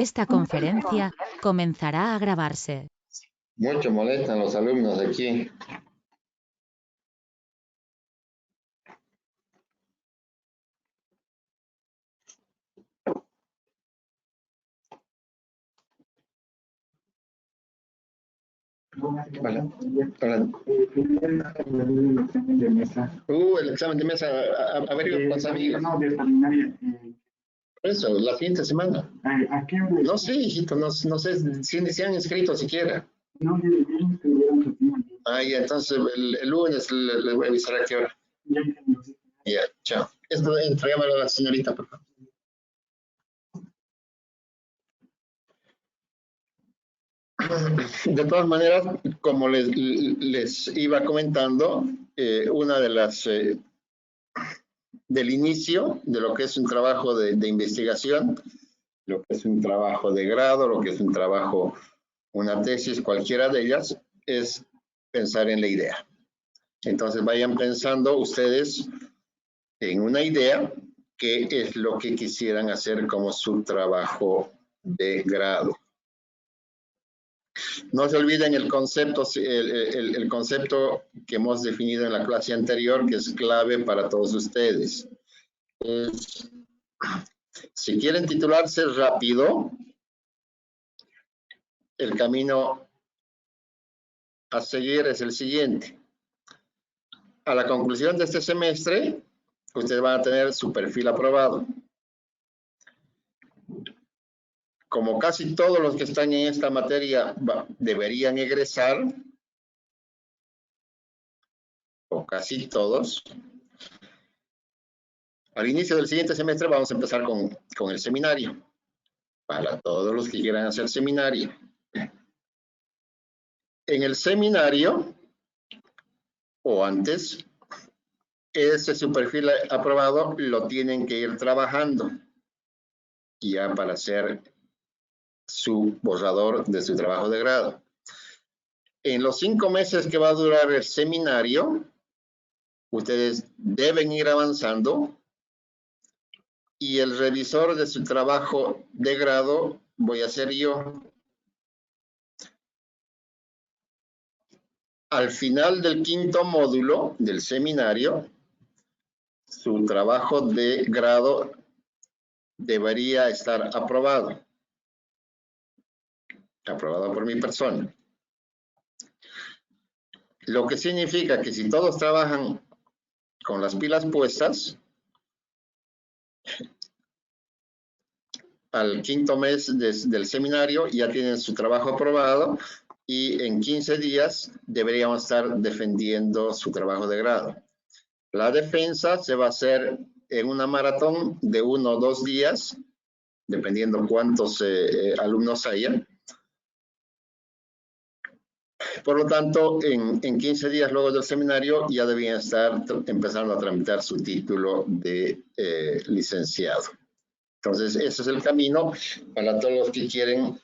Esta conferencia comenzará a grabarse. Mucho molestan los alumnos aquí. Hola. El examen de mesa, averigua con sus amigos. No, de extraordinaria. Eso, la siguiente semana. ¿A qué hora? No sé, hijito, no sé si se han inscrito siquiera. No, yo le dije que hubieran sentido. Ya, entonces el lunes le voy a avisar a qué hora. Ya, chao. Esto, entrégamelo a la señorita, por favor. De todas maneras, como les iba comentando, una de las del inicio de lo que es un trabajo de investigación, lo que es un trabajo de grado, lo que es un trabajo, una tesis, cualquiera de ellas, es pensar en la idea. Entonces vayan pensando ustedes en una idea, qué es lo que quisieran hacer como su trabajo de grado. No se olviden el concepto que hemos definido en la clase anterior, que es clave para todos ustedes. Si quieren titularse rápido, el camino a seguir es el siguiente. A la conclusión de este semestre, ustedes van a tener su perfil aprobado. Como casi todos los que están en esta materia deberían egresar, o casi todos, al inicio del siguiente semestre vamos a empezar con el seminario, para todos los que quieran hacer seminario. En el seminario, o antes, ese su perfil aprobado lo tienen que ir trabajando, ya para hacer su borrador de su trabajo de grado. En los 5 meses que va a durar el seminario, ustedes deben ir avanzando y el revisor de su trabajo de grado voy a ser yo. Al final del 5º módulo del seminario, su trabajo de grado debería estar aprobado. Aprobado por mi persona. Lo que significa que si todos trabajan con las pilas puestas, al 5º mes del seminario ya tienen su trabajo aprobado y en 15 días deberíamos estar defendiendo su trabajo de grado. La defensa se va a hacer en una maratón de 1 o 2 días, dependiendo cuántos alumnos hayan. Por lo tanto, en 15 días luego del seminario ya debían estar empezando a tramitar su título de licenciado. Entonces, ese es el camino para todos los que quieren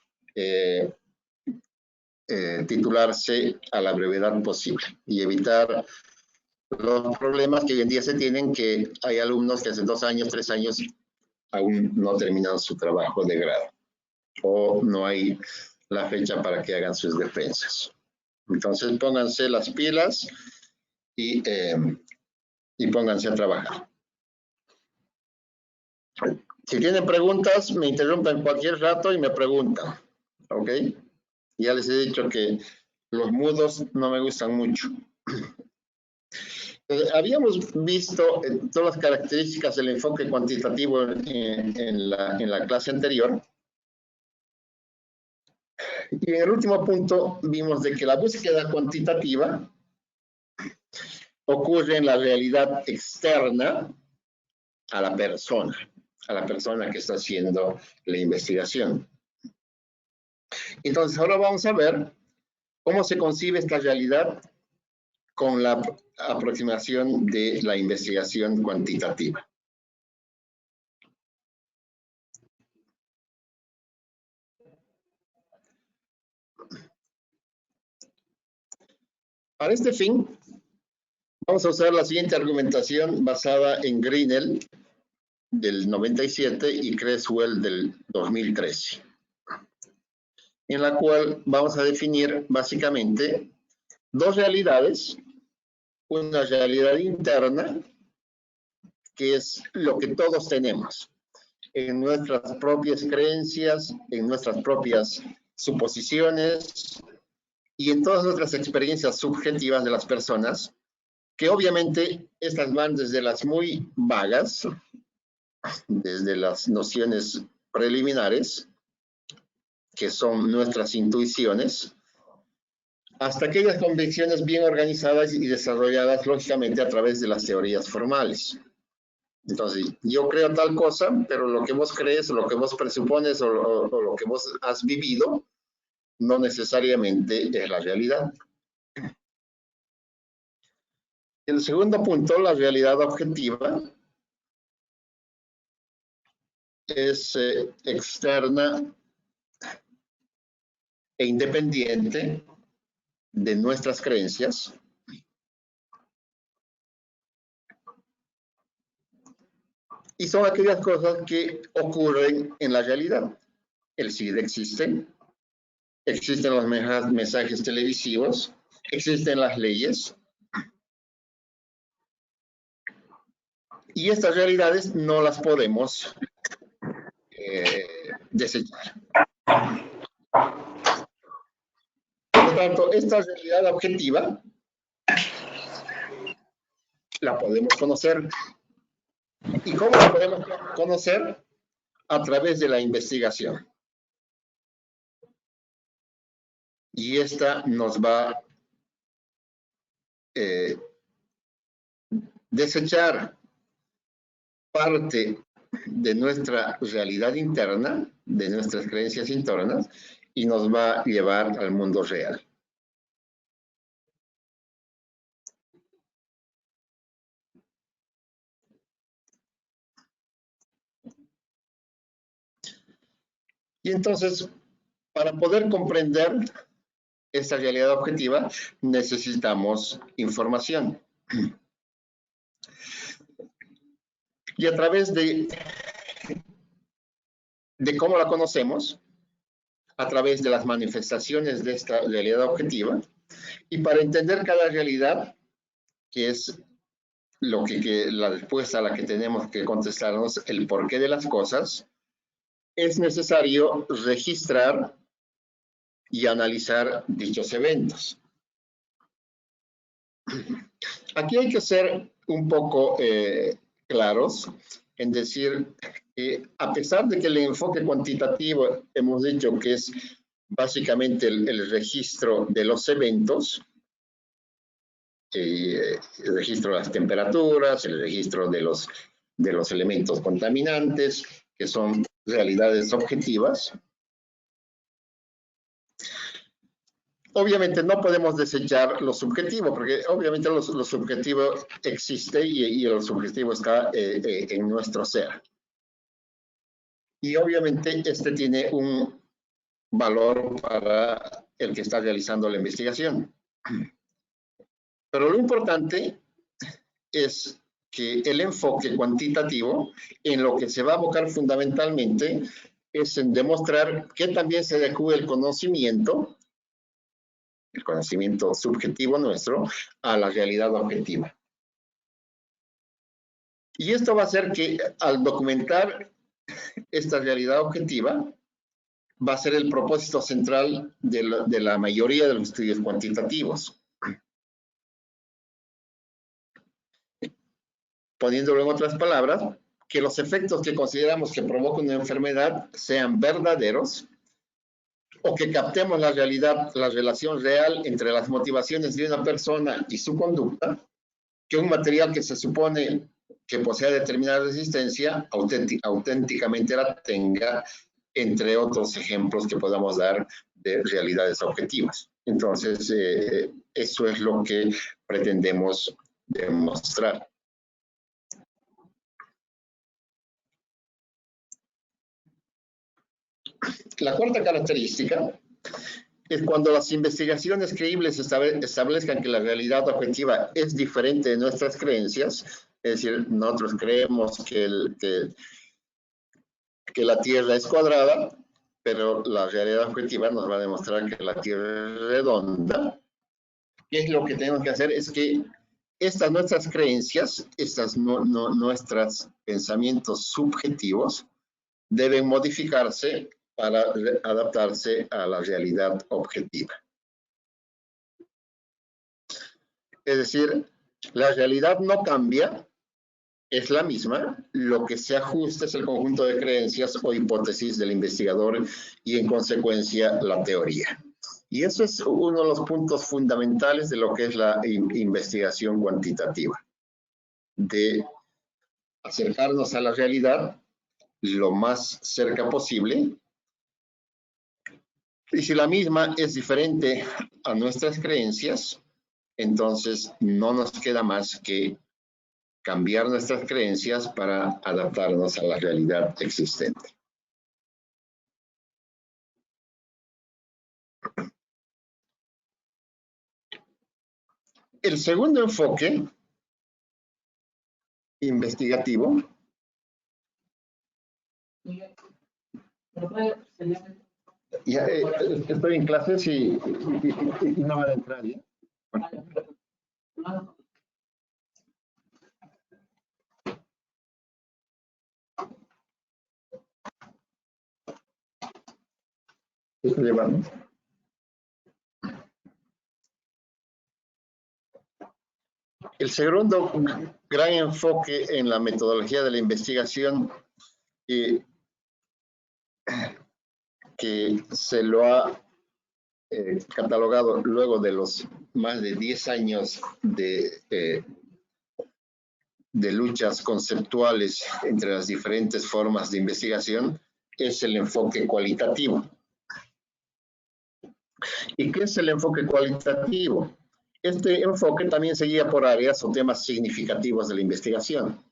titularse a la brevedad posible y evitar los problemas que hoy en día se tienen, que hay alumnos que hace 2 años, 3 años aún no terminan su trabajo de grado o no hay la fecha para que hagan sus defensas. Entonces pónganse las pilas y pónganse a trabajar. Si tienen preguntas, me interrumpen cualquier rato y me preguntan, ¿ok? Ya les he dicho que los mudos no me gustan mucho. Habíamos visto todas las características del enfoque cuantitativo en la clase anterior. Y en el último punto vimos de que la búsqueda cuantitativa ocurre en la realidad externa a la persona que está haciendo la investigación. Entonces, ahora vamos a ver cómo se concibe esta realidad con la aproximación de la investigación cuantitativa. Para este fin, vamos a usar la siguiente argumentación basada en Grinnell del 97 y Creswell del 2013. en la cual vamos a definir básicamente dos realidades. Una realidad interna, que es lo que todos tenemos en nuestras propias creencias, en nuestras propias suposiciones y en todas nuestras experiencias subjetivas de las personas, que obviamente estas van desde las muy vagas, desde las nociones preliminares, que son nuestras intuiciones, hasta aquellas convicciones bien organizadas y desarrolladas lógicamente a través de las teorías formales. Entonces, yo creo tal cosa, pero lo que vos crees, o lo que vos presupones, o lo que vos has vivido, no necesariamente es la realidad. El segundo punto, la realidad objetiva, es externa e independiente de nuestras creencias. Y son aquellas cosas que ocurren en la realidad. El SIDA existe, existen los mensajes televisivos, existen las leyes. Y estas realidades no las podemos desechar. Por lo tanto, esta realidad objetiva la podemos conocer. ¿Y cómo la podemos conocer? A través de la investigación. Y esta nos va a desechar parte de nuestra realidad interna, de nuestras creencias internas, y nos va a llevar al mundo real. Y entonces, para poder comprender esta realidad objetiva, necesitamos información. Y a través de cómo la conocemos, a través de las manifestaciones de esta realidad objetiva, y para entender cada realidad, que es la respuesta a la que tenemos que contestarnos, el porqué de las cosas, es necesario registrar y analizar dichos eventos. Aquí hay que ser un poco claros en decir que a pesar de que el enfoque cuantitativo hemos dicho que es básicamente el registro de los eventos, el registro de las temperaturas, el registro de los elementos contaminantes, que son realidades objetivas. Obviamente no podemos desechar lo subjetivo, porque obviamente lo subjetivo existe y lo subjetivo está en nuestro ser. Y obviamente este tiene un valor para el que está realizando la investigación. Pero lo importante es que el enfoque cuantitativo en lo que se va a abocar fundamentalmente es en demostrar que también se adecúa el conocimiento subjetivo nuestro a la realidad objetiva. Y esto va a hacer que al documentar esta realidad objetiva va a ser el propósito central de la mayoría de los estudios cuantitativos. Poniéndolo en otras palabras, que los efectos que consideramos que provocan una enfermedad sean verdaderos, o que captemos la realidad, la relación real entre las motivaciones de una persona y su conducta, que un material que se supone que posea determinada resistencia, auténticamente la tenga, entre otros ejemplos que podamos dar de realidades objetivas. Entonces, eso es lo que pretendemos demostrar. La cuarta característica es cuando las investigaciones creíbles establezcan que la realidad objetiva es diferente de nuestras creencias, es decir, nosotros creemos que la Tierra es cuadrada, pero la realidad objetiva nos va a demostrar que la Tierra es redonda. ¿Qué es lo que tenemos que hacer? Es que estas nuestras creencias, nuestros pensamientos subjetivos, deben modificarse para adaptarse a la realidad objetiva. Es decir, la realidad no cambia, es la misma, lo que se ajusta es el conjunto de creencias o hipótesis del investigador y en consecuencia la teoría. Y eso es uno de los puntos fundamentales de lo que es la investigación cuantitativa, de acercarnos a la realidad lo más cerca posible. Y si la misma es diferente a nuestras creencias, entonces no nos queda más que cambiar nuestras creencias para adaptarnos a la realidad existente. El segundo enfoque investigativo ya, estoy en clases y no van a entrar, ¿ya? Estoy llevando. El segundo gran enfoque en la metodología de la investigación que se lo ha catalogado luego de los más de 10 años de luchas conceptuales entre las diferentes formas de investigación, es el enfoque cualitativo. ¿Y qué es el enfoque cualitativo? Este enfoque también se guía por áreas o temas significativos de la investigación.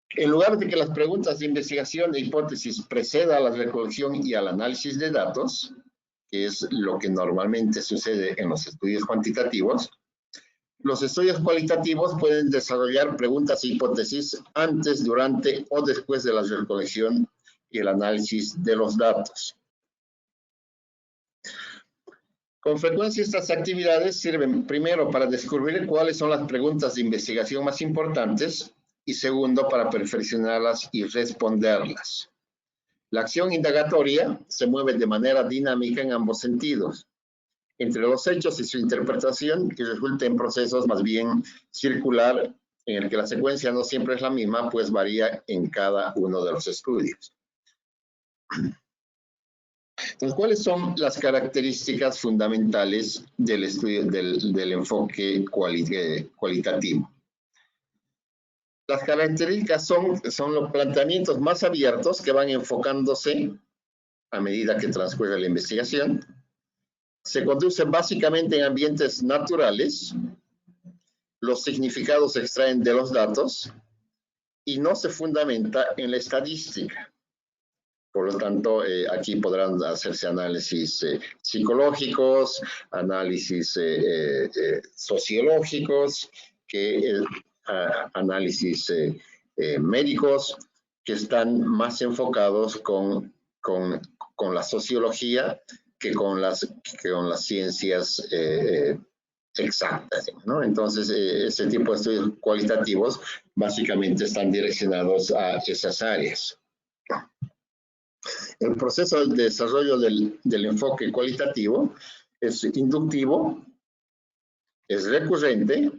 En lugar de que las preguntas de investigación e hipótesis precedan a la recolección y al análisis de datos, que es lo que normalmente sucede en los estudios cuantitativos, los estudios cualitativos pueden desarrollar preguntas e hipótesis antes, durante o después de la recolección y el análisis de los datos. Con frecuencia estas actividades sirven primero para descubrir cuáles son las preguntas de investigación más importantes y segundo para perfeccionarlas y responderlas. La acción indagatoria se mueve de manera dinámica en ambos sentidos, entre los hechos y su interpretación, que resulta en procesos más bien circular, en el que la secuencia no siempre es la misma, pues varía en cada uno de los estudios. Entonces, ¿cuáles son las características fundamentales del estudio del enfoque cualitativo? Las características son los planteamientos más abiertos que van enfocándose a medida que transcurre la investigación. Se conduce básicamente en ambientes naturales. Los significados se extraen de los datos y no se fundamenta en la estadística. Por lo tanto, aquí podrán hacerse análisis psicológicos, análisis sociológicos, análisis médicos, que están más enfocados con la sociología que con las ciencias exactas, ¿no? Entonces, ese tipo de estudios cualitativos básicamente están direccionados a esas áreas. El proceso de desarrollo del enfoque cualitativo es inductivo, es recurrente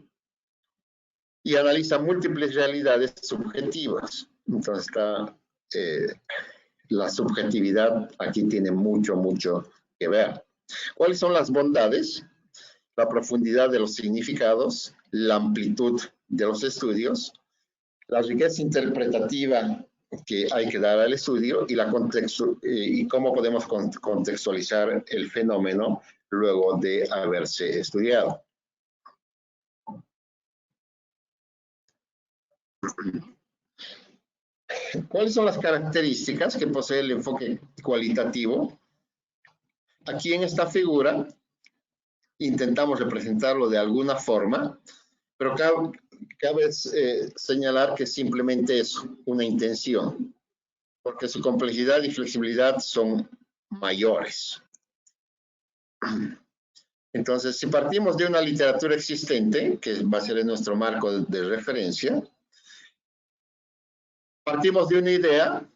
y analiza múltiples realidades subjetivas. Entonces, la subjetividad aquí tiene mucho que ver. ¿Cuáles son las bondades? La profundidad de los significados, la amplitud de los estudios, la riqueza interpretativa que hay que dar al estudio y cómo podemos contextualizar el fenómeno luego de haberse estudiado. ¿Cuáles son las características que posee el enfoque cualitativo? Aquí en esta figura intentamos representarlo de alguna forma, pero cabe señalar que simplemente es una intención. porque su complejidad y flexibilidad son mayores. Entonces, si partimos de una literatura existente, que va a ser nuestro marco de referencia, partimos de una idea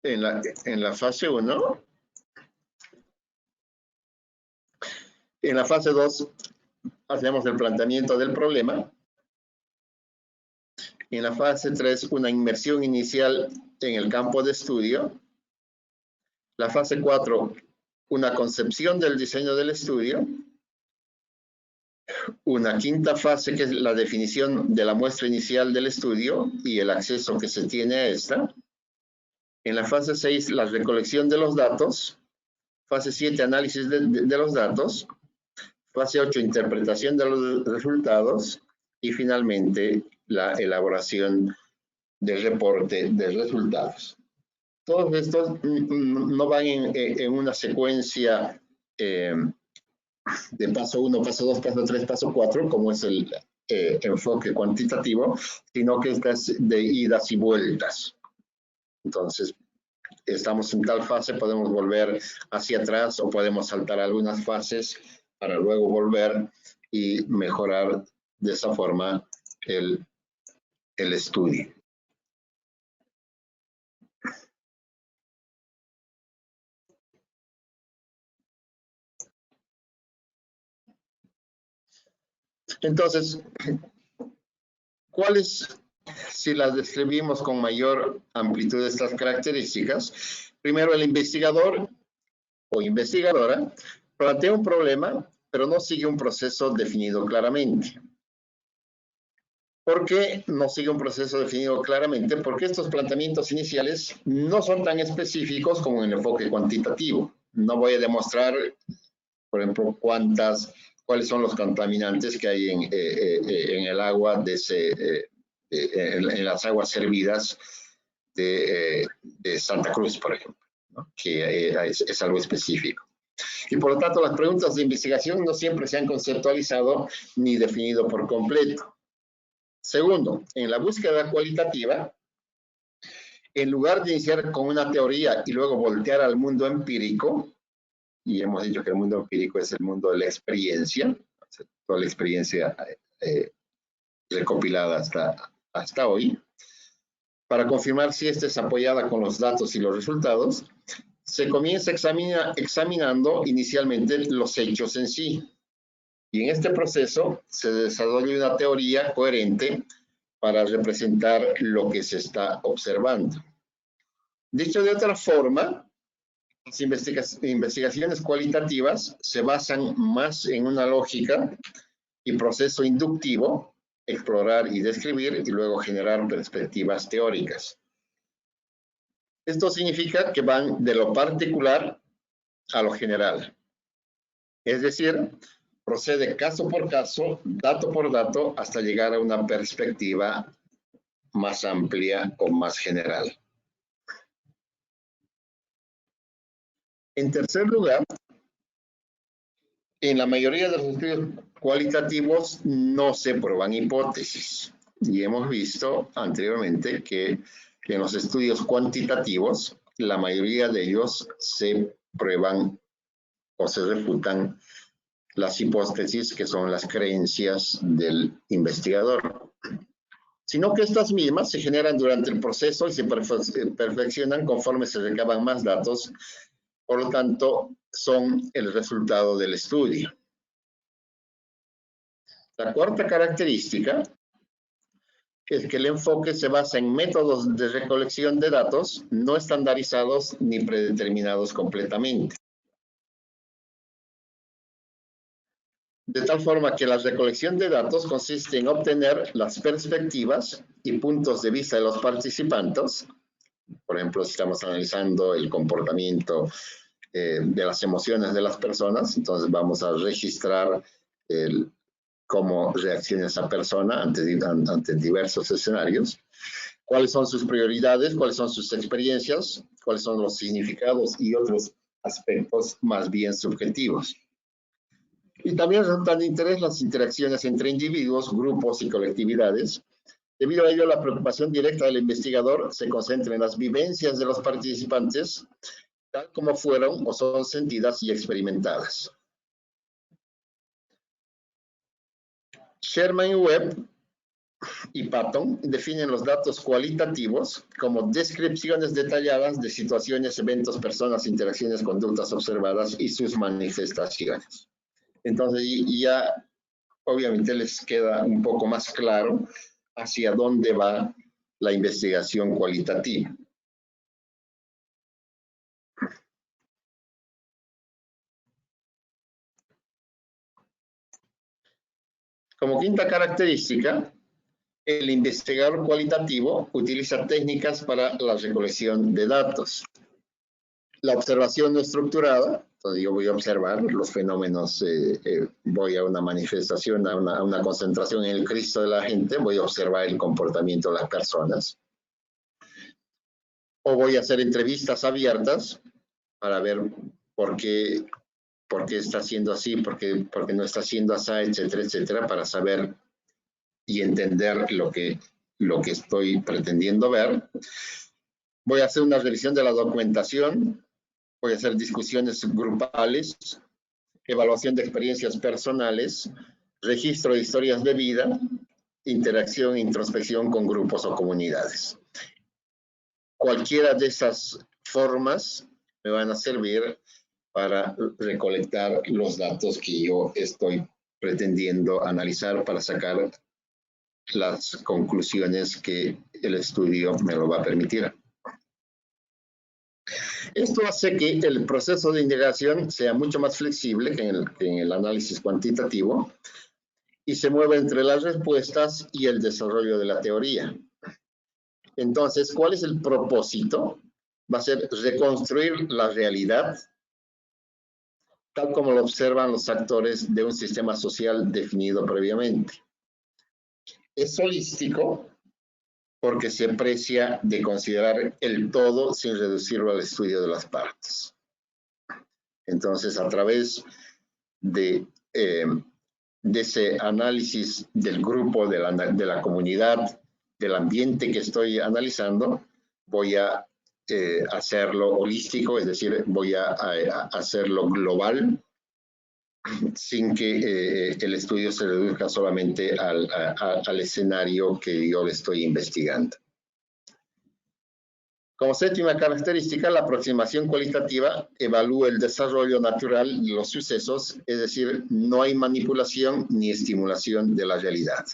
en la fase 1. En la fase 2 hacemos el planteamiento del problema. En la fase 3, una inmersión inicial en el campo de estudio. La fase 4, una concepción del diseño del estudio. Una quinta fase, que es la definición de la muestra inicial del estudio y el acceso que se tiene a esta. En la fase 6, la recolección de los datos. Fase 7, análisis de los datos. Fase 8, interpretación de los resultados. Y finalmente, la elaboración del reporte de resultados. Todos estos no van en una secuencia de paso 1, paso 2, paso 3, paso 4, como es el enfoque cuantitativo, sino que es de idas y vueltas. Entonces, estamos en tal fase, podemos volver hacia atrás o podemos saltar algunas fases para luego volver y mejorar de esa forma el estudio. Entonces, ¿cuáles, si las describimos con mayor amplitud de estas características? Primero, el investigador o investigadora plantea un problema, pero no sigue un proceso definido claramente. ¿Por qué no sigue un proceso definido claramente? Porque estos planteamientos iniciales no son tan específicos como en el enfoque cuantitativo. No voy a demostrar, por ejemplo, cuáles son los contaminantes que hay en el agua en las aguas servidas de Santa Cruz, por ejemplo, ¿no? Que es algo específico. Y por lo tanto, las preguntas de investigación no siempre se han conceptualizado ni definido por completo. Segundo, en la búsqueda cualitativa, en lugar de iniciar con una teoría y luego voltear al mundo empírico, y hemos dicho que el mundo empírico es el mundo de la experiencia, toda la experiencia recopilada hasta hoy, para confirmar si esta es apoyada con los datos y los resultados, se comienza examinando inicialmente los hechos en sí. Y en este proceso se desarrolla una teoría coherente para representar lo que se está observando. Dicho de otra forma, las investigaciones cualitativas se basan más en una lógica y proceso inductivo, explorar y describir, y luego generar perspectivas teóricas. Esto significa que van de lo particular a lo general. Es decir, procede caso por caso, dato por dato, hasta llegar a una perspectiva más amplia o más general. En tercer lugar, en la mayoría de los estudios cualitativos no se prueban hipótesis. Y hemos visto anteriormente que en los estudios cuantitativos, la mayoría de ellos se prueban o se refutan las hipótesis, que son las creencias del investigador, sino que estas mismas se generan durante el proceso y se perfeccionan conforme se recaban más datos, por lo tanto, son el resultado del estudio. La cuarta característica es que el enfoque se basa en métodos de recolección de datos no estandarizados ni predeterminados completamente. De tal forma que la recolección de datos consiste en obtener las perspectivas y puntos de vista de los participantes. Por ejemplo, si estamos analizando el comportamiento de las emociones de las personas, entonces vamos a registrar cómo reacciona esa persona ante diversos escenarios, cuáles son sus prioridades, cuáles son sus experiencias, cuáles son los significados y otros aspectos más bien subjetivos. Y también resultan de interés las interacciones entre individuos, grupos y colectividades, Debido a ello, la preocupación directa del investigador se concentra en las vivencias de los participantes, tal como fueron o son sentidas y experimentadas. Sherman y Webb y Patton definen los datos cualitativos como descripciones detalladas de situaciones, eventos, personas, interacciones, conductas observadas y sus manifestaciones. Entonces ya obviamente les queda un poco más claro hacia dónde va la investigación cualitativa. Como quinta característica, el investigador cualitativo utiliza técnicas para la recolección de datos. La observación no estructurada, entonces yo voy a observar los fenómenos, voy a una manifestación, a una concentración en el Cristo de la gente, voy a observar el comportamiento de las personas. O voy a hacer entrevistas abiertas para ver por qué está haciendo así, por qué no está haciendo así, etcétera, etcétera, para saber y entender lo que estoy pretendiendo ver. Voy a hacer una revisión de la documentación, voy a hacer discusiones grupales, evaluación de experiencias personales, registro de historias de vida, interacción e introspección con grupos o comunidades. Cualquiera de esas formas me van a servir para recolectar los datos que yo estoy pretendiendo analizar para sacar las conclusiones que el estudio me lo va a permitir. Esto hace que el proceso de indagación sea mucho más flexible que en el análisis cuantitativo y se mueve entre las respuestas y el desarrollo de la teoría. Entonces, ¿cuál es el propósito? Va a ser reconstruir la realidad tal como lo observan los actores de un sistema social definido previamente. Es holístico porque se aprecia de considerar el todo sin reducirlo al estudio de las partes. Entonces, a través de ese análisis del grupo, de la comunidad, del ambiente que estoy analizando, voy a hacerlo holístico, es decir, voy a hacerlo global, sin que el estudio se reduzca solamente al escenario que yo le estoy investigando. Como séptima característica, la aproximación cualitativa evalúa el desarrollo natural de los sucesos, es decir, no hay manipulación ni estimulación de la realidad.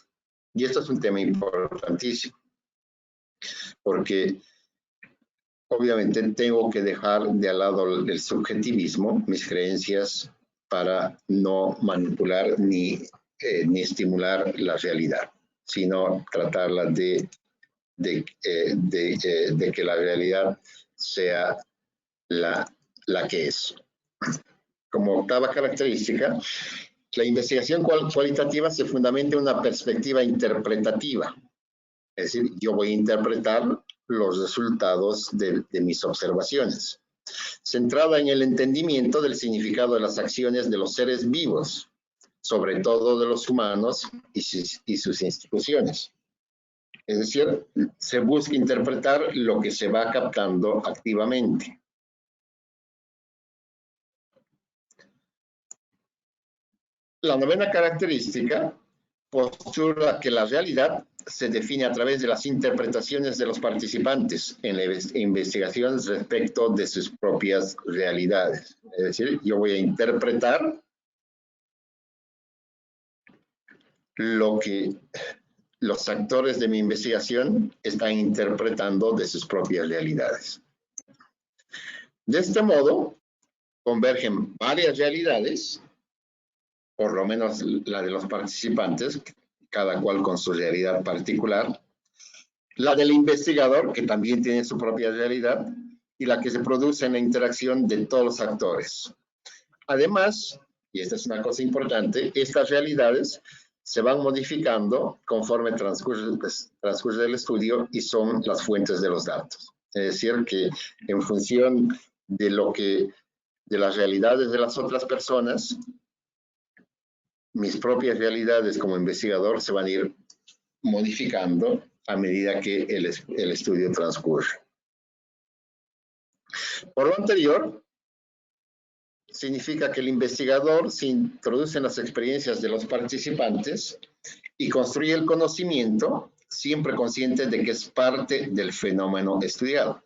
Y esto es un tema importantísimo, porque obviamente tengo que dejar de lado el subjetivismo, mis creencias, para no manipular ni estimular la realidad, sino tratarla de que la realidad sea la que es. Como octava característica, la investigación cualitativa se fundamenta en una perspectiva interpretativa. Es decir, yo voy a interpretar los resultados de mis observaciones, centrada en el entendimiento del significado de las acciones de los seres vivos, sobre todo de los humanos y sus instituciones. Es decir, se busca interpretar lo que se va captando activamente. La novena característica postula que la realidad se define a través de las interpretaciones de los participantes en la investigación respecto de sus propias realidades. Es decir, yo voy a interpretar lo que los actores de mi investigación están interpretando de sus propias realidades. De este modo, convergen varias realidades, por lo menos la de los participantes, cada cual con su realidad particular, la del investigador, que también tiene su propia realidad, y la que se produce en la interacción de todos los actores. Además, y esta es una cosa importante, estas realidades se van modificando conforme transcurre el estudio y son las fuentes de los datos. Es decir, que en función de las realidades de las otras personas, mis propias realidades como investigador se van a ir modificando a medida que el estudio transcurre. Por lo anterior, significa que el investigador se introduce en las experiencias de los participantes y construye el conocimiento, siempre consciente de que es parte del fenómeno estudiado.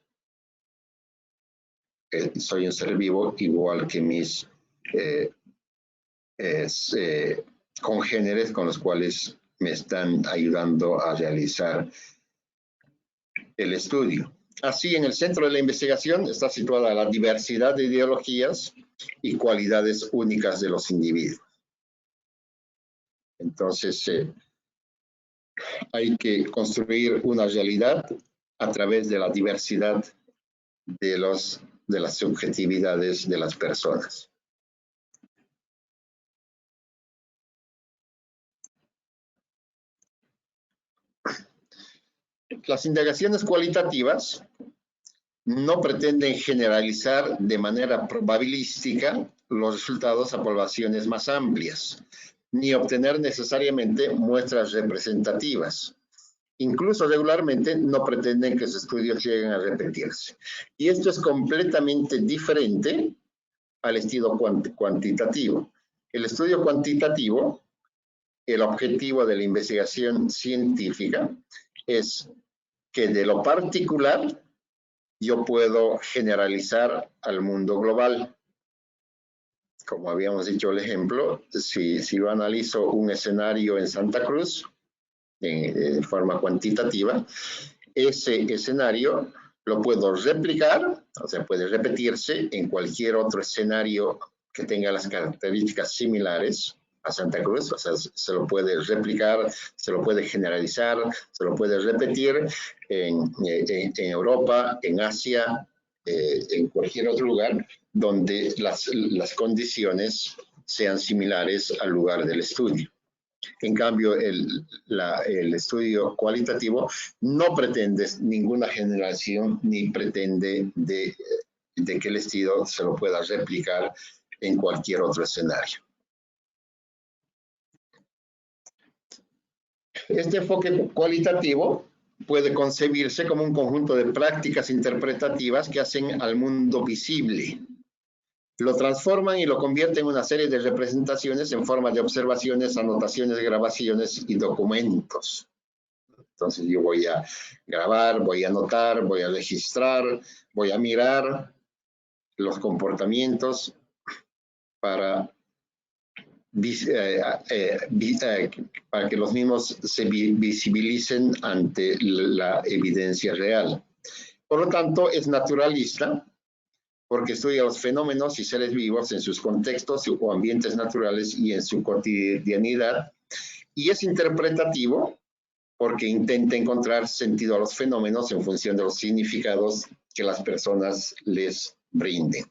Soy un ser vivo igual que mis congéneres con los cuales me están ayudando a realizar el estudio. Así, en el centro de la investigación está situada la diversidad de ideologías y cualidades únicas de los individuos. Entonces, hay que construir una realidad a través de la diversidad de las subjetividades de las personas. Las indagaciones cualitativas no pretenden generalizar de manera probabilística los resultados a poblaciones más amplias, ni obtener necesariamente muestras representativas. Incluso regularmente no pretenden que sus estudios lleguen a repetirse. Y esto es completamente diferente al estudio cuantitativo. El estudio cuantitativo, el objetivo de la investigación científica es que de lo particular yo puedo generalizar al mundo global. Como habíamos dicho el ejemplo, si yo analizo un escenario en Santa Cruz de forma cuantitativa, ese escenario lo puedo replicar, o sea, puede repetirse en cualquier otro escenario que tenga las características similares a Santa Cruz, o sea, se lo puede replicar, se lo puede generalizar, se lo puede repetir en Europa, en Asia, en cualquier otro lugar donde las condiciones sean similares al lugar del estudio. En cambio, el estudio cualitativo no pretende ninguna generación ni pretende de que el estudio se lo pueda replicar en cualquier otro escenario. Este enfoque cualitativo puede concebirse como un conjunto de prácticas interpretativas que hacen al mundo visible. Lo transforman y lo convierten en una serie de representaciones en forma de observaciones, anotaciones, grabaciones y documentos. Entonces yo voy a grabar, voy a anotar, voy a registrar, voy a mirar los comportamientos para que los mismos se visibilicen ante la evidencia real. Por lo tanto, es naturalista porque estudia los fenómenos y seres vivos en sus contextos o ambientes naturales y en su cotidianidad. Y es interpretativo porque intenta encontrar sentido a los fenómenos en función de los significados que las personas les brinden.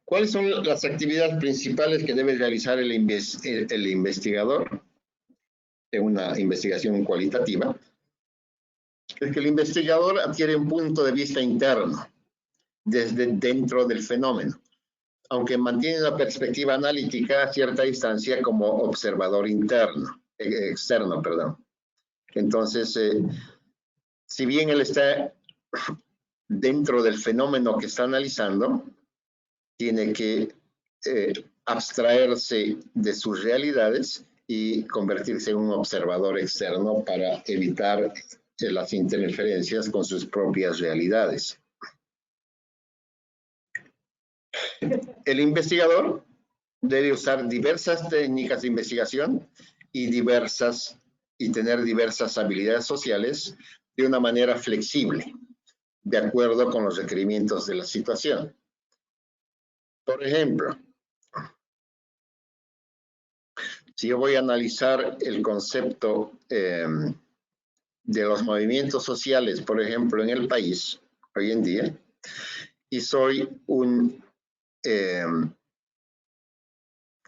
¿Cuáles son las actividades principales que debe realizar el investigador en una investigación cualitativa? Es que el investigador adquiere un punto de vista interno, desde dentro del fenómeno, aunque mantiene una perspectiva analítica a cierta distancia como observador externo. Entonces, si bien él está dentro del fenómeno que está analizando, tiene que abstraerse de sus realidades y convertirse en un observador externo para evitar las interferencias con sus propias realidades. El investigador debe usar diversas técnicas de investigación y tener diversas habilidades sociales de una manera flexible, de acuerdo con los requerimientos de la situación. Por ejemplo, si yo voy a analizar el concepto de los movimientos sociales, por ejemplo, en el país, hoy en día, y soy un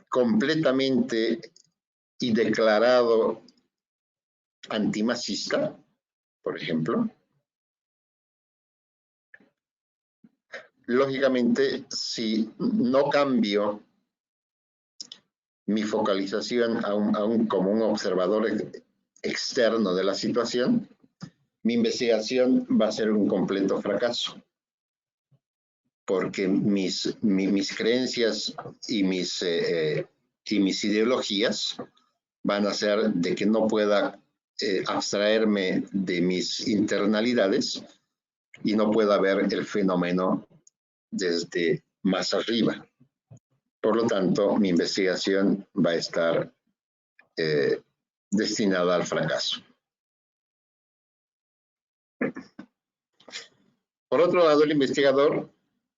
completamente y declarado antimachista, por ejemplo, lógicamente, si no cambio mi focalización aún como un observador externo de la situación, mi investigación va a ser un completo fracaso, porque mis creencias y mis ideologías van a ser de que no pueda abstraerme de mis internalidades y no pueda ver el fenómeno desde más arriba. Por lo tanto, mi investigación va a estar destinada al fracaso. Por otro lado, el investigador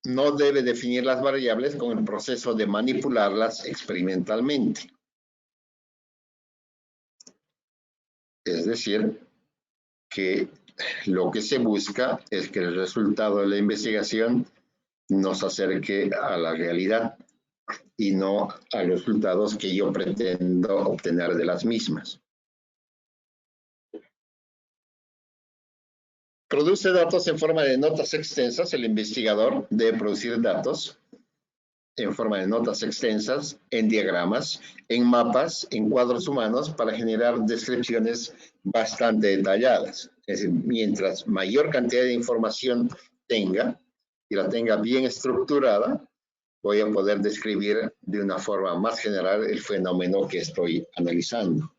no debe definir las variables con el proceso de manipularlas experimentalmente. Es decir, que lo que se busca es que el resultado de la investigación nos acerque a la realidad y no a los resultados que yo pretendo obtener de las mismas. Produce datos en forma de notas extensas. El investigador debe producir datos en forma de notas extensas, en diagramas, en mapas, en cuadros humanos, para generar descripciones bastante detalladas. Es decir, mientras mayor cantidad de información tenga, y la tenga bien estructurada, voy a poder describir de una forma más general el fenómeno que estoy analizando.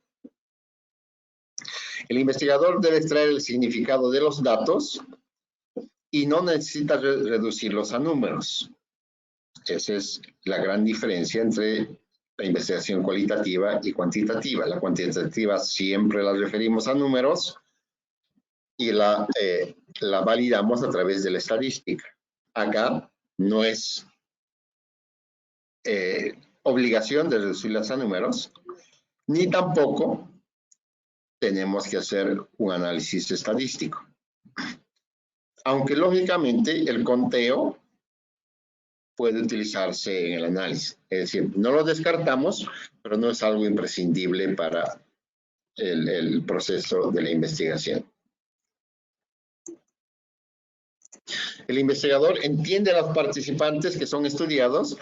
El investigador debe extraer el significado de los datos y no necesita reducirlos a números. Esa es la gran diferencia entre la investigación cualitativa y cuantitativa. La cuantitativa siempre la referimos a números y la validamos a través de la estadística. Acá no es obligación de reducirlas a números, ni tampoco tenemos que hacer un análisis estadístico. Aunque lógicamente el conteo puede utilizarse en el análisis. Es decir, no lo descartamos, pero no es algo imprescindible para el proceso de la investigación. El investigador entiende a los participantes que son estudiados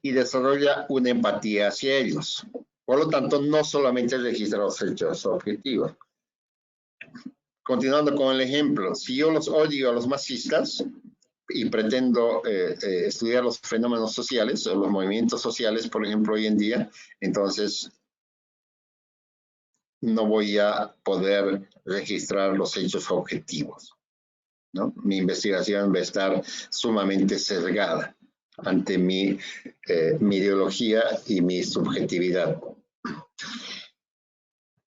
y desarrolla una empatía hacia ellos. Por lo tanto, no solamente registra los hechos objetivos. Continuando con el ejemplo, si yo los odio a los masistas y pretendo estudiar los fenómenos sociales o los movimientos sociales, por ejemplo, hoy en día, entonces no voy a poder registrar los hechos objetivos, ¿no? Mi investigación va a estar sumamente sesgada ante mi ideología y mi subjetividad.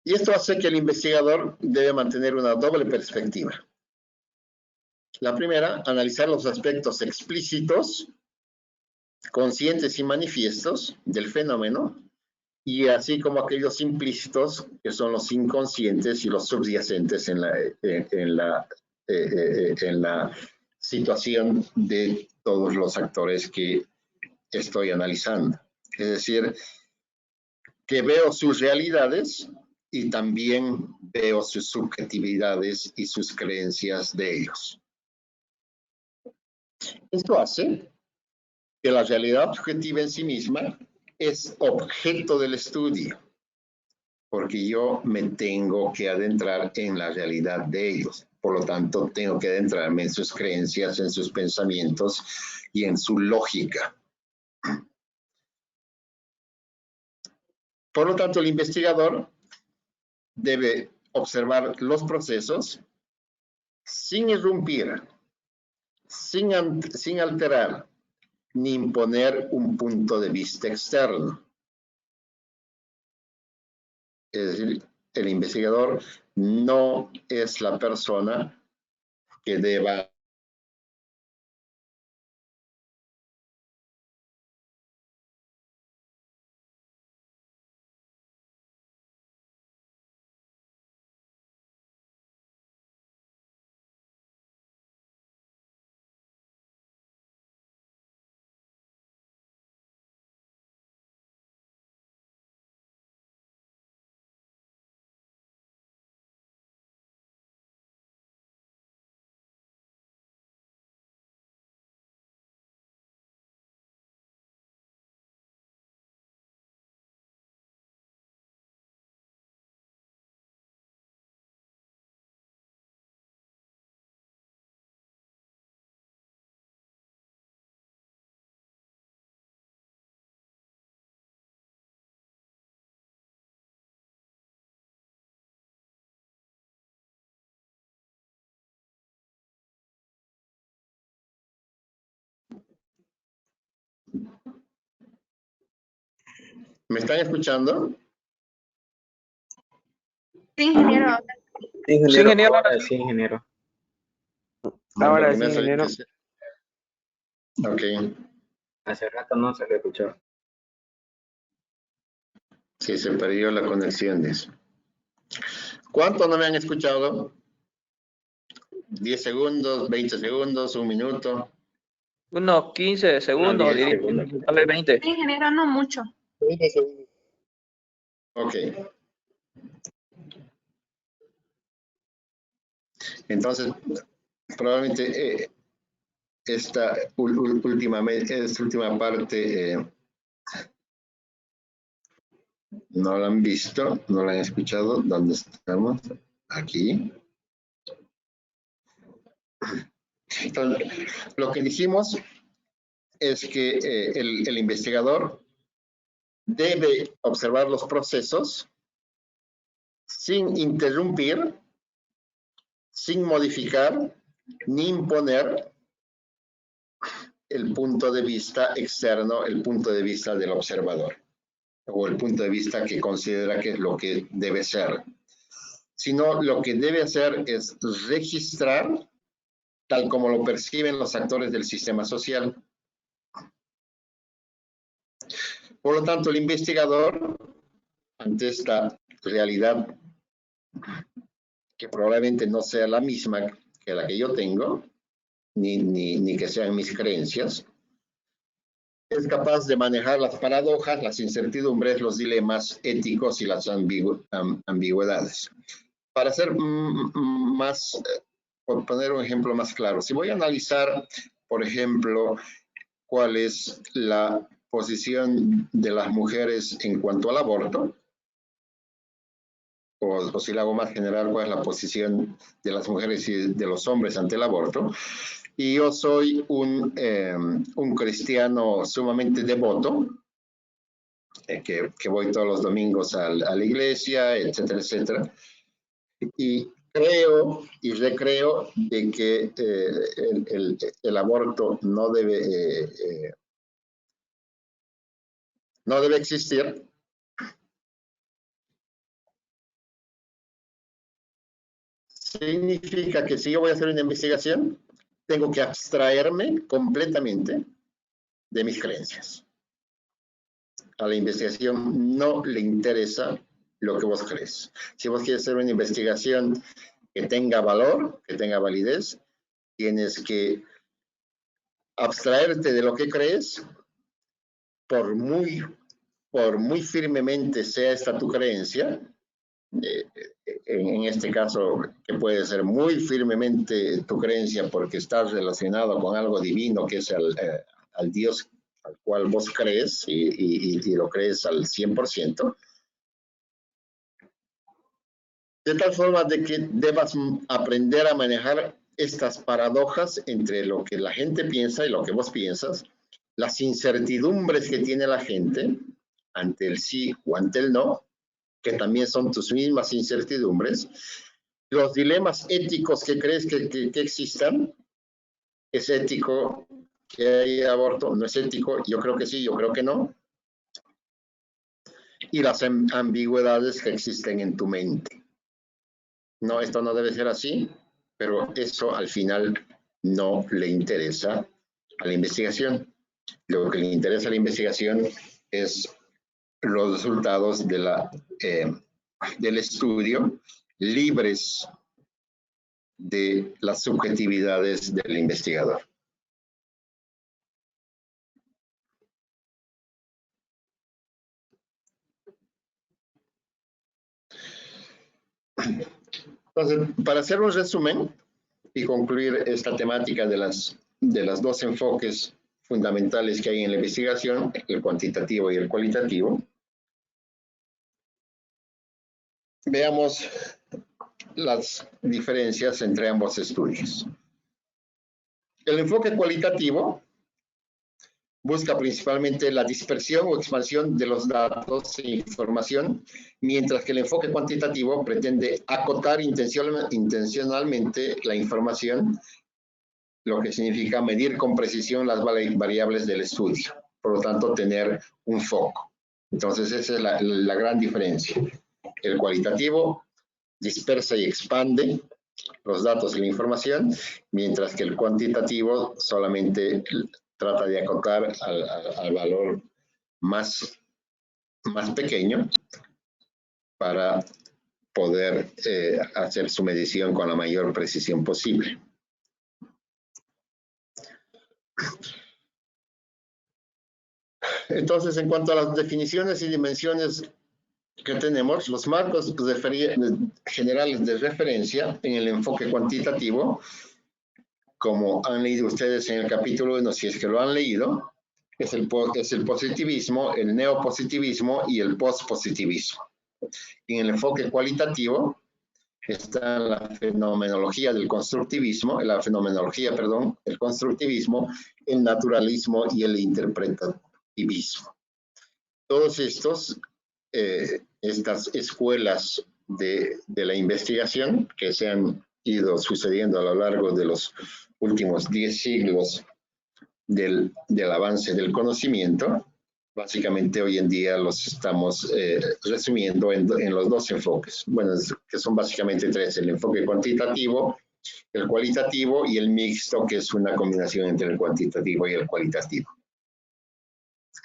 Y esto hace que el investigador debe mantener una doble perspectiva. La primera, analizar los aspectos explícitos, conscientes y manifiestos del fenómeno, y así como aquellos implícitos, que son los inconscientes y los subyacentes en la situación de todos los actores que estoy analizando. Es decir, que veo sus realidades y también veo sus subjetividades y sus creencias de ellos. Esto hace que la realidad objetiva en sí misma es objeto del estudio, porque yo me tengo que adentrar en la realidad de ellos. Por lo tanto, tengo que adentrarme en sus creencias, en sus pensamientos y en su lógica. Por lo tanto, el investigador debe observar los procesos sin irrumpir, sin alterar, ni imponer un punto de vista externo. Es decir, el investigador no es la persona que deba ¿Me están escuchando? Sí, ingeniero. Sí, ingeniero. Sí, ingeniero. Ahora sí, ingeniero. No, Ahora porque sí, me ha salido ingeniero. que sí. Ok, Hace rato no se le escuchó. sí, se perdió la conexión de eso. ¿Cuánto no me han escuchado? 10 segundos, 20 segundos, un minuto. Unos 15 segundos, Unos 10 diría. segundos. Tal vez 20. Sí, ingeniero, no mucho. Ok. Entonces, probablemente esta última parte no la han visto, no la han escuchado. ¿Dónde estamos? Aquí. Entonces, lo que dijimos es que el investigador debe observar los procesos sin interrumpir, sin modificar, ni imponer el punto de vista externo, el punto de vista del observador, o el punto de vista que considera que es lo que debe ser. Sino lo que debe hacer es registrar tal como lo perciben los actores del sistema social. Por lo tanto, el investigador, ante esta realidad que probablemente no sea la misma que la que yo tengo, ni que sean mis creencias, es capaz de manejar las paradojas, las incertidumbres, los dilemas éticos y las ambigüedades. Para hacer más, por poner un ejemplo más claro, si voy a analizar, por ejemplo, cuál es la posición de las mujeres en cuanto al aborto, o si lo hago más general, cuál es la posición de las mujeres y de los hombres ante el aborto, y yo soy un cristiano sumamente devoto, que voy todos los domingos a la iglesia, etcétera, etcétera, y creo y recreo de que el aborto no debe existir. Significa que si yo voy a hacer una investigación, tengo que abstraerme completamente de mis creencias. A la investigación no le interesa lo que vos crees. Si vos quieres hacer una investigación que tenga valor, que tenga validez, tienes que abstraerte de lo que crees, por muy firmemente sea esta tu creencia, en este caso, que puede ser muy firmemente tu creencia porque estás relacionado con algo divino, que es al Dios al cual vos crees y lo crees al 100%, de tal forma de que debas aprender a manejar estas paradojas entre lo que la gente piensa y lo que vos piensas, las incertidumbres que tiene la gente ante el sí o ante el no, que también son tus mismas incertidumbres, los dilemas éticos que crees que existan. ¿Es ético que haya aborto? ¿No es ético? Yo creo que sí, yo creo que no. Y las ambigüedades que existen en tu mente. No, esto no debe ser así, pero eso al final no le interesa a la investigación. Lo que le interesa a la investigación es los resultados del estudio, libres de las subjetividades del investigador. Entonces, para hacer un resumen y concluir esta temática de las dos enfoques fundamentales que hay en la investigación, el cuantitativo y el cualitativo, veamos las diferencias entre ambos estudios. El enfoque cualitativo busca principalmente la dispersión o expansión de los datos e información, mientras que el enfoque cuantitativo pretende acotar intencionalmente la información, lo que significa medir con precisión las variables del estudio, por lo tanto tener un foco. Entonces, esa es la gran diferencia. El cualitativo dispersa y expande los datos y la información, mientras que el cuantitativo solamente trata de acotar al valor más pequeño para poder hacer su medición con la mayor precisión posible. Entonces, en cuanto a las definiciones y dimensiones que tenemos, los marcos generales de referencia en el enfoque cuantitativo, como han leído ustedes en el capítulo 1, si es que lo han leído, es el positivismo, el neopositivismo y el postpositivismo. En el enfoque cualitativo está la fenomenología del constructivismo, el constructivismo, el naturalismo y el interpretativismo. Todos estas escuelas de la investigación que se han ido sucediendo a lo largo de los últimos 10 siglos del avance del conocimiento, básicamente hoy en día los estamos resumiendo en los dos enfoques, bueno, que son básicamente tres: el enfoque cuantitativo, el cualitativo y el mixto, que es una combinación entre el cuantitativo y el cualitativo.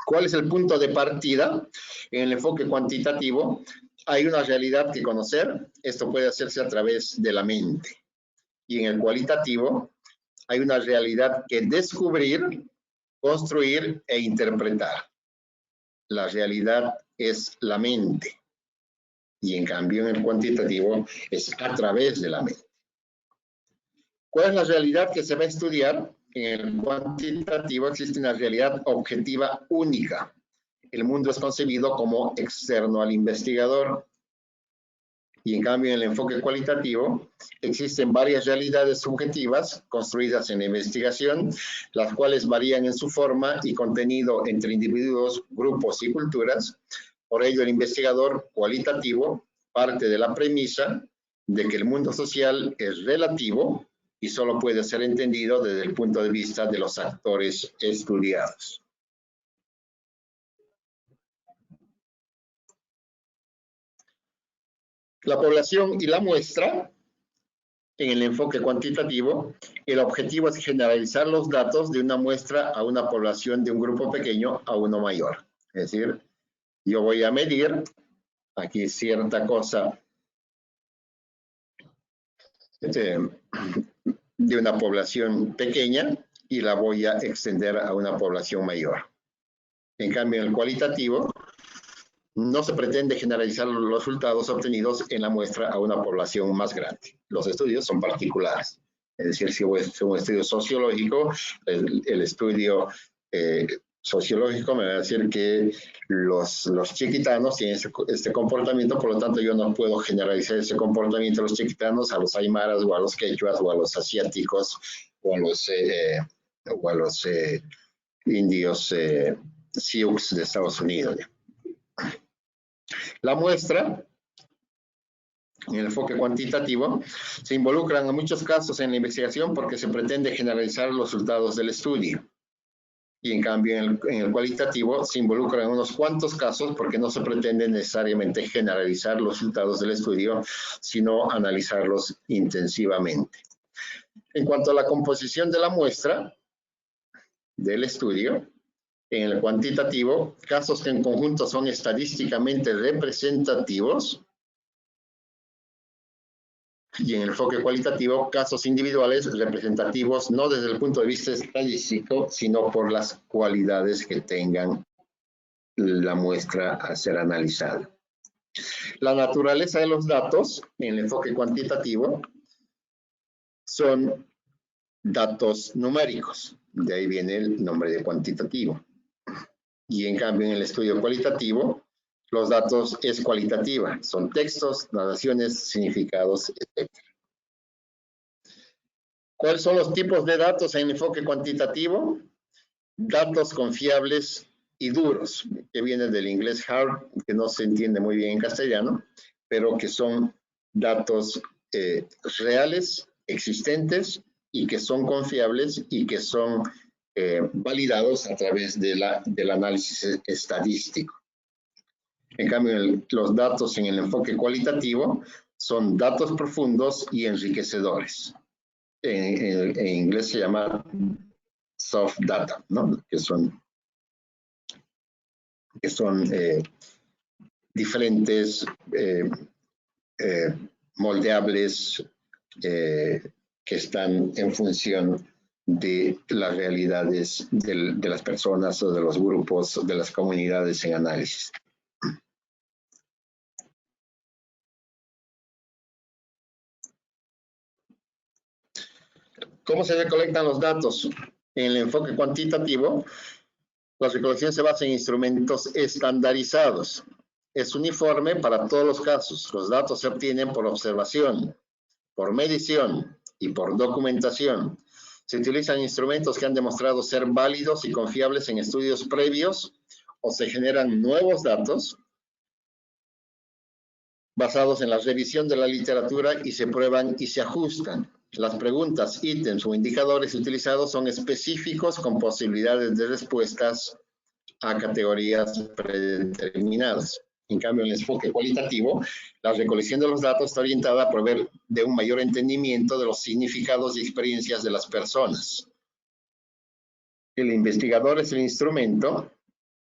¿Cuál es el punto de partida? En el enfoque cuantitativo hay una realidad que conocer. Esto puede hacerse a través de la mente. Y en el cualitativo hay una realidad que descubrir, construir e interpretar. La realidad es la mente. Y en cambio en el cuantitativo es a través de la mente. ¿Cuál es la realidad que se va a estudiar? En el cuantitativo existe una realidad objetiva única. El mundo es concebido como externo al investigador. Y en cambio, en el enfoque cualitativo, existen varias realidades subjetivas construidas en la investigación, las cuales varían en su forma y contenido entre individuos, grupos y culturas. Por ello, el investigador cualitativo parte de la premisa de que el mundo social es relativo y solo puede ser entendido desde el punto de vista de los actores estudiados. La población y la muestra, en el enfoque cuantitativo, el objetivo es generalizar los datos de una muestra a una población de un grupo pequeño a uno mayor. Es decir, yo voy a medir aquí cierta cosa de una población pequeña y la voy a extender a una población mayor. En cambio, en el cualitativo, no se pretende generalizar los resultados obtenidos en la muestra a una población más grande. Los estudios son particulares. Es decir, si es un estudio sociológico, el estudio sociológico me va a decir que los chiquitanos tienen este comportamiento, por lo tanto yo no puedo generalizar ese comportamiento de los chiquitanos a los aymaras o a los quechuas o a los asiáticos o a los indios sioux de Estados Unidos. La muestra, en el enfoque cuantitativo, se involucran en muchos casos en la investigación porque se pretende generalizar los resultados del estudio. Y en cambio, en el cualitativo, se involucran en unos cuantos casos porque no se pretende necesariamente generalizar los resultados del estudio, sino analizarlos intensivamente. En cuanto a la composición de la muestra del estudio, en el cuantitativo, casos que en conjunto son estadísticamente representativos, y en el enfoque cualitativo, casos individuales representativos no desde el punto de vista estadístico, sino por las cualidades que tengan la muestra a ser analizada. La naturaleza de los datos, en el enfoque cuantitativo, son datos numéricos. De ahí viene el nombre de cuantitativo. Y en cambio, en el estudio cualitativo, los datos es cualitativa. Son textos, narraciones, significados, etc. ¿Cuáles son los tipos de datos en enfoque cuantitativo? Datos confiables y duros, que vienen del inglés hard, que no se entiende muy bien en castellano, pero que son datos reales, existentes, y que son confiables y que son validados a través del análisis estadístico. En cambio, los datos en el enfoque cualitativo son datos profundos y enriquecedores. En inglés se llama soft data, ¿no? Que son diferentes, moldeables, que están en función de las realidades de las personas o de los grupos, de las comunidades en análisis. ¿Cómo se recolectan los datos? En el enfoque cuantitativo, la recolección se basa en instrumentos estandarizados. Es uniforme para todos los casos. Los datos se obtienen por observación, por medición y por documentación. Se utilizan instrumentos que han demostrado ser válidos y confiables en estudios previos o se generan nuevos datos basados en la revisión de la literatura y se prueban y se ajustan. Las preguntas, ítems o indicadores utilizados son específicos con posibilidades de respuestas a categorías predeterminadas. En cambio, en el enfoque cualitativo, la recolección de los datos está orientada a proveer de un mayor entendimiento de los significados y experiencias de las personas. El investigador es el instrumento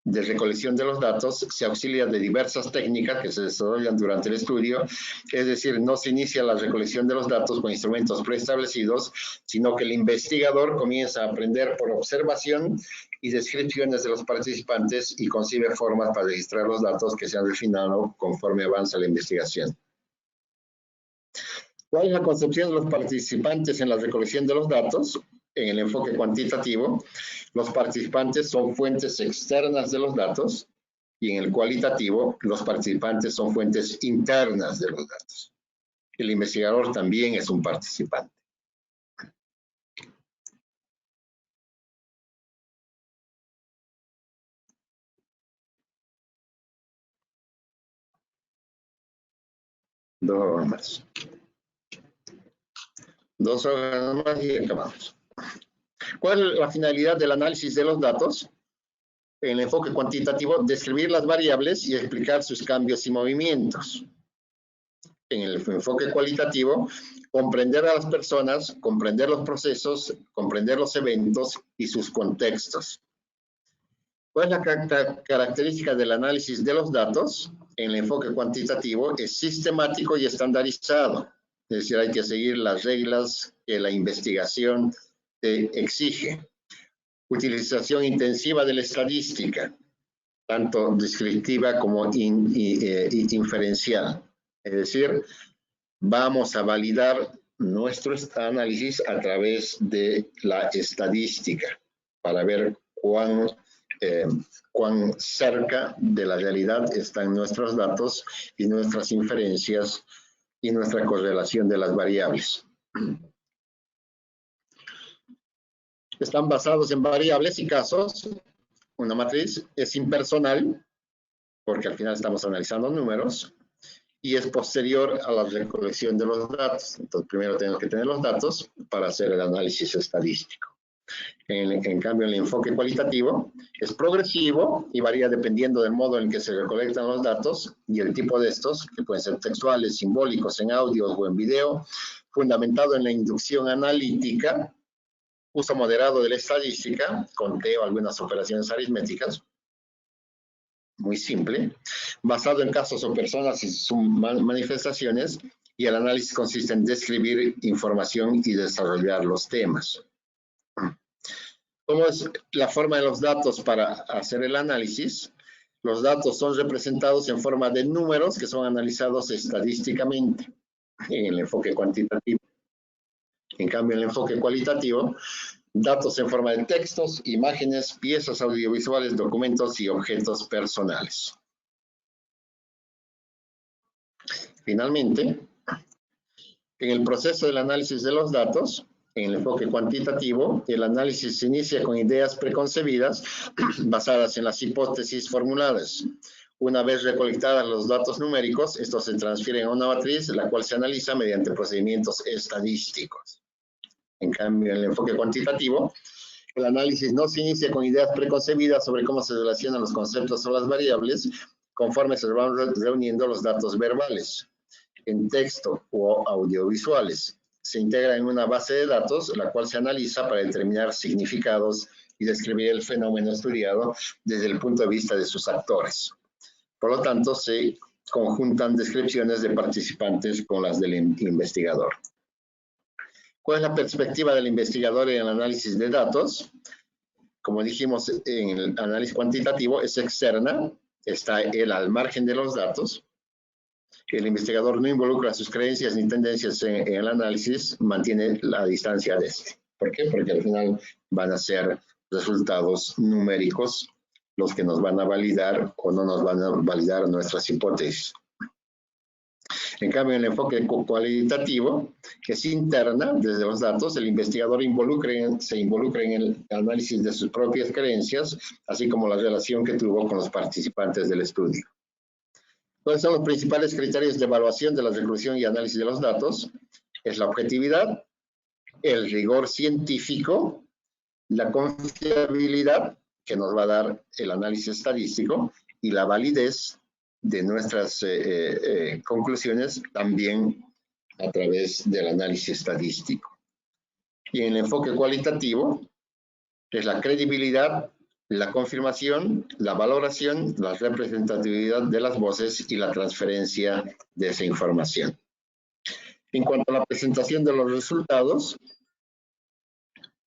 de recolección de los datos, se auxilia de diversas técnicas que se desarrollan durante el estudio, es decir, no se inicia la recolección de los datos con instrumentos preestablecidos, sino que el investigador comienza a aprender por observación y descripciones de los participantes y concibe formas para registrar los datos que se han refinado conforme avanza la investigación. ¿Cuál es la concepción de los participantes en la recolección de los datos? En el enfoque cuantitativo, los participantes son fuentes externas de los datos y en el cualitativo, los participantes son fuentes internas de los datos. El investigador también es un participante. Dos horas más. 2 horas más y acabamos. ¿Cuál es la finalidad del análisis de los datos? En el enfoque cuantitativo, describir las variables y explicar sus cambios y movimientos. En el enfoque cualitativo, comprender a las personas, comprender los procesos, comprender los eventos y sus contextos. ¿Cuál es la característica del análisis de los datos? En el enfoque cuantitativo es sistemático y estandarizado. Es decir, hay que seguir las reglas que la investigación exige. Utilización intensiva de la estadística, tanto descriptiva como inferencial. Es decir, vamos a validar nuestro análisis a través de la estadística para ver cuán cerca de la realidad están nuestros datos y nuestras inferencias y nuestra correlación de las variables. Están basados en variables y casos. Una matriz es impersonal, porque al final estamos analizando números, y es posterior a la recolección de los datos. Entonces, primero tenemos que tener los datos para hacer el análisis estadístico. En cambio, el enfoque cualitativo es progresivo y varía dependiendo del modo en que se recolectan los datos y el tipo de estos, que pueden ser textuales, simbólicos, en audio o en video, fundamentado en la inducción analítica, uso moderado de la estadística, conteo, algunas operaciones aritméticas, muy simple, basado en casos o personas y sus manifestaciones, y el análisis consiste en describir información y desarrollar los temas. ¿Cómo es la forma de los datos para hacer el análisis? Los datos son representados en forma de números que son analizados estadísticamente en el enfoque cuantitativo. En cambio, en el enfoque cualitativo, datos en forma de textos, imágenes, piezas audiovisuales, documentos y objetos personales. Finalmente, en el proceso del análisis de los datos, en el enfoque cuantitativo, el análisis se inicia con ideas preconcebidas basadas en las hipótesis formuladas. Una vez recolectados los datos numéricos, estos se transfieren a una matriz, la cual se analiza mediante procedimientos estadísticos. En cambio, en el enfoque cuantitativo, el análisis no se inicia con ideas preconcebidas sobre cómo se relacionan los conceptos o las variables, conforme se van reuniendo los datos verbales, en texto o audiovisuales. Se integra en una base de datos, la cual se analiza para determinar significados y describir el fenómeno estudiado desde el punto de vista de sus actores. Por lo tanto, se conjuntan descripciones de participantes con las del investigador. ¿Cuál es la perspectiva del investigador en el análisis de datos? Como dijimos en el análisis cuantitativo, es externa, está él al margen de los datos. El investigador no involucra sus creencias ni tendencias en el análisis, mantiene la distancia de este. ¿Por qué? Porque al final van a ser resultados numéricos los que nos van a validar o no nos van a validar nuestras hipótesis. En cambio, en el enfoque cualitativo, que es interna desde los datos, el investigador se involucra en el análisis de sus propias creencias, así como la relación que tuvo con los participantes del estudio. ¿Cuáles son los principales criterios de evaluación de la reclusión y análisis de los datos? Es la objetividad, el rigor científico, la confiabilidad, que nos va a dar el análisis estadístico, y la validez de nuestras conclusiones también a través del análisis estadístico. Y en el enfoque cualitativo es la credibilidad, la confirmación, la valoración, la representatividad de las voces y la transferencia de esa información. En cuanto a la presentación de los resultados,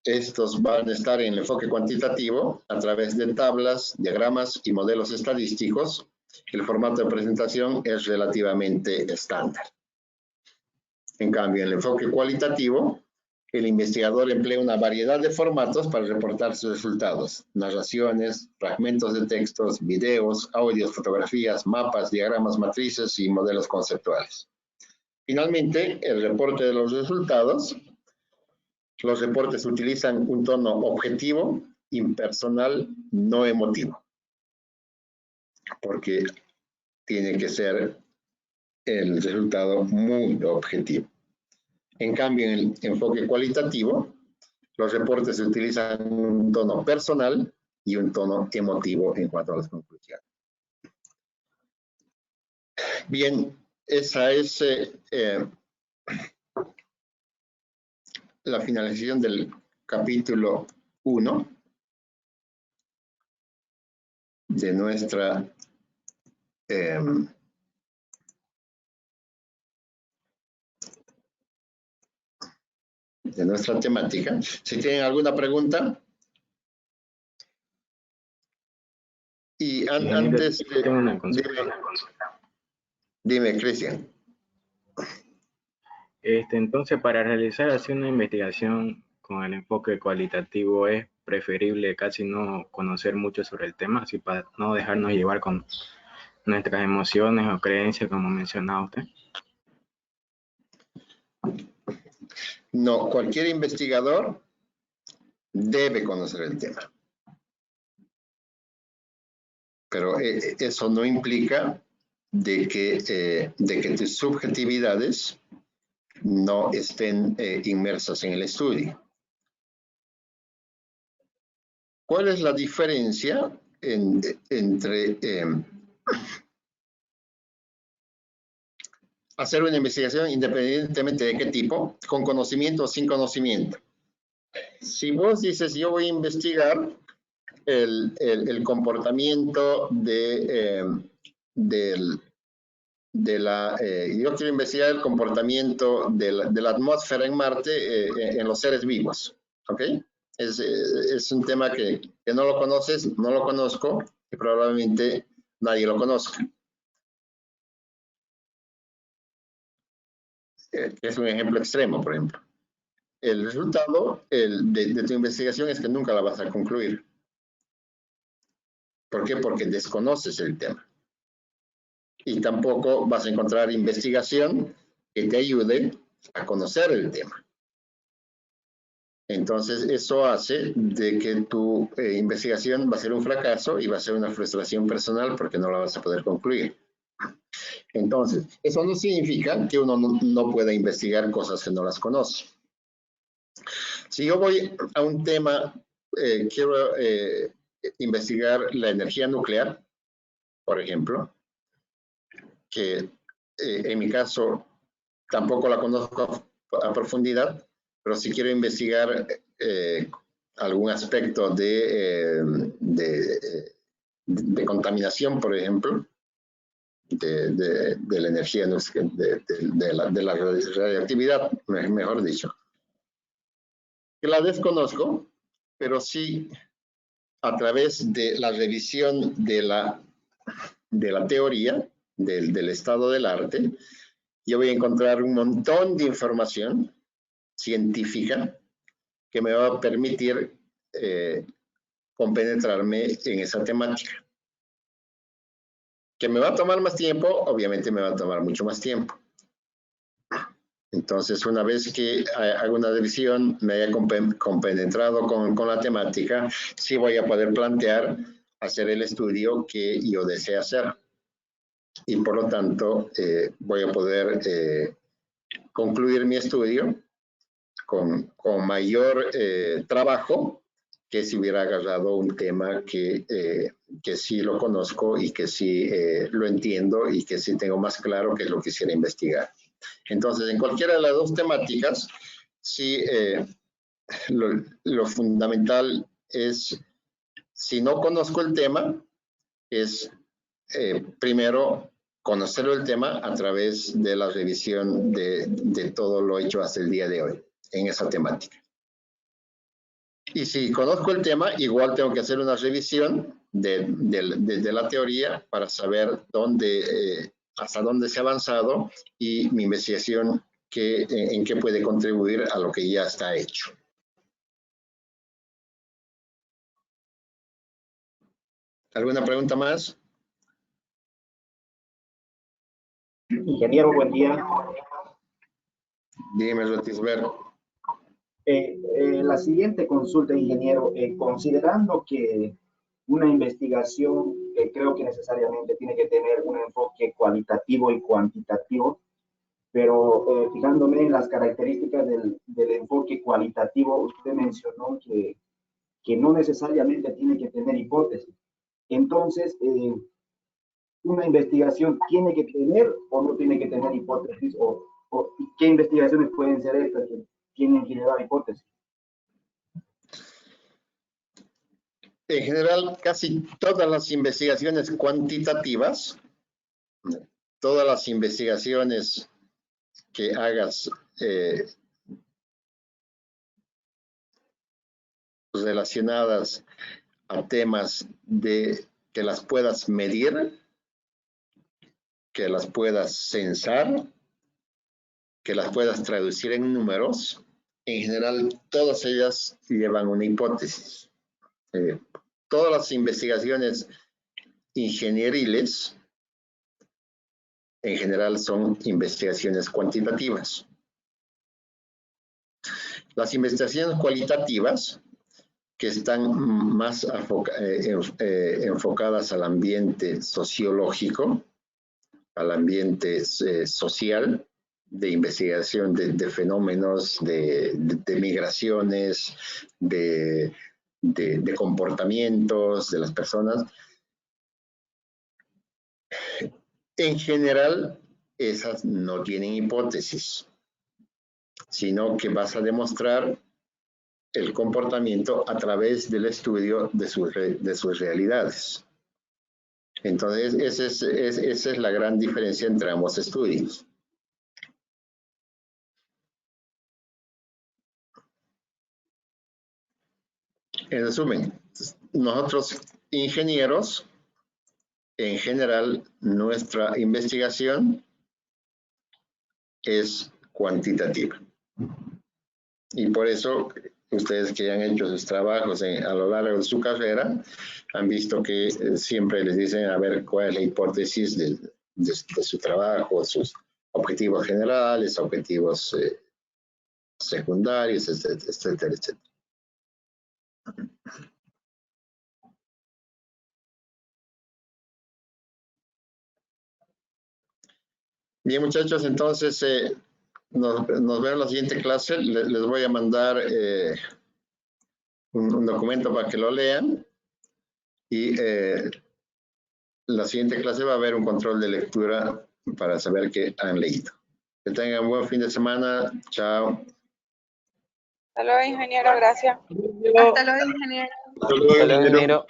estos van a estar en el enfoque cuantitativo a través de tablas, diagramas y modelos estadísticos. El formato de presentación es relativamente estándar. En cambio, en el enfoque cualitativo, el investigador emplea una variedad de formatos para reportar sus resultados: narraciones, fragmentos de textos, videos, audios, fotografías, mapas, diagramas, matrices y modelos conceptuales. Finalmente, el reporte de los resultados. Los reportes utilizan un tono objetivo, impersonal, no emotivo, porque tiene que ser el resultado muy objetivo. En cambio, en el enfoque cualitativo, los reportes utilizan un tono personal y un tono emotivo en cuanto a las conclusiones. Bien, esa es la finalización del capítulo 1 de nuestra temática. Si tienen alguna pregunta. Y antes dime, Cristian. Entonces, para realizar así una investigación con el enfoque cualitativo, es preferible casi no conocer mucho sobre el tema, así para no dejarnos llevar con nuestras emociones o creencias, como mencionaba usted. No, cualquier investigador debe conocer el tema. Pero eso no implica de que tus subjetividades no estén inmersas en el estudio. ¿Cuál es la diferencia entre hacer una investigación independientemente de qué tipo, con conocimiento o sin conocimiento? Si vos dices, yo voy a investigar el comportamiento yo quiero investigar el comportamiento de la atmósfera en Marte en los seres vivos, ¿ok? Es un tema que no lo conoces, no lo conozco y probablemente nadie lo conozca. Es un ejemplo extremo, por ejemplo. El resultado de tu investigación es que nunca la vas a concluir. ¿Por qué? Porque desconoces el tema. Y tampoco vas a encontrar investigación que te ayude a conocer el tema. Entonces, eso hace de que tu investigación va a ser un fracaso y va a ser una frustración personal porque no la vas a poder concluir. Entonces, eso no significa que uno no pueda investigar cosas que no las conoce. Si yo voy a un tema, quiero investigar la energía nuclear, por ejemplo, que en mi caso tampoco la conozco a profundidad, pero si quiero investigar algún aspecto de contaminación, por ejemplo, de la energía, de la radioactividad, mejor dicho, que la desconozco, pero sí a través de la revisión de la teoría del estado del arte, yo voy a encontrar un montón de información científica que me va a permitir compenetrarme en esa temática. ¿Que me va a tomar más tiempo? Obviamente me va a tomar mucho más tiempo. Entonces, una vez que haga una revisión, me haya compenetrado con la temática, sí voy a poder plantear hacer el estudio que yo desee hacer. Y por lo tanto, voy a poder concluir mi estudio con mayor trabajo que si hubiera agarrado un tema que sí lo conozco y que sí lo entiendo y que sí tengo más claro que es lo que quisiera investigar. Entonces, en cualquiera de las dos temáticas, sí, lo fundamental es, si no conozco el tema, es primero conocer el tema a través de la revisión de todo lo hecho hasta el día de hoy en esa temática. Y si conozco el tema, igual tengo que hacer una revisión de la teoría para saber hasta dónde se ha avanzado y mi investigación en qué puede contribuir a lo que ya está hecho. ¿Alguna pregunta más? Ingeniero, buen día. Dime, Rotisbert. La siguiente consulta, ingeniero, considerando que una investigación creo que necesariamente tiene que tener un enfoque cualitativo y cuantitativo, pero fijándome en las características del enfoque cualitativo, usted mencionó que no necesariamente tiene que tener hipótesis. Entonces, ¿una investigación tiene que tener o no tiene que tener hipótesis? ¿O qué investigaciones pueden ser estas que tienen que llevar hipótesis? En general, casi todas las investigaciones cuantitativas, todas las investigaciones que hagas relacionadas a temas que las puedas medir, que las puedas censar, que las puedas traducir en números, en general todas ellas llevan una hipótesis. Todas las investigaciones ingenieriles en general son investigaciones cuantitativas. Las investigaciones cualitativas, que están más enfocadas al ambiente sociológico, al ambiente social, de investigación de fenómenos, de migraciones, de comportamientos de las personas. En general, esas no tienen hipótesis, sino que vas a demostrar el comportamiento a través del estudio de sus realidades. Entonces, esa es la gran diferencia entre ambos estudios. En resumen, nosotros ingenieros, en general, nuestra investigación es cuantitativa. Y por eso, ustedes que han hecho sus trabajos a lo largo de su carrera, han visto que siempre les dicen a ver cuál es la hipótesis de su trabajo, sus objetivos generales, objetivos secundarios, etcétera, etcétera. Bien, muchachos, entonces nos vemos en la siguiente clase. Les voy a mandar un documento para que lo lean. Y la siguiente clase va a haber un control de lectura para saber que han leído. Que tengan buen fin de semana. Chao. Hasta luego, ingeniero. Gracias. Hasta luego, ingeniero. Hasta luego, ingeniero.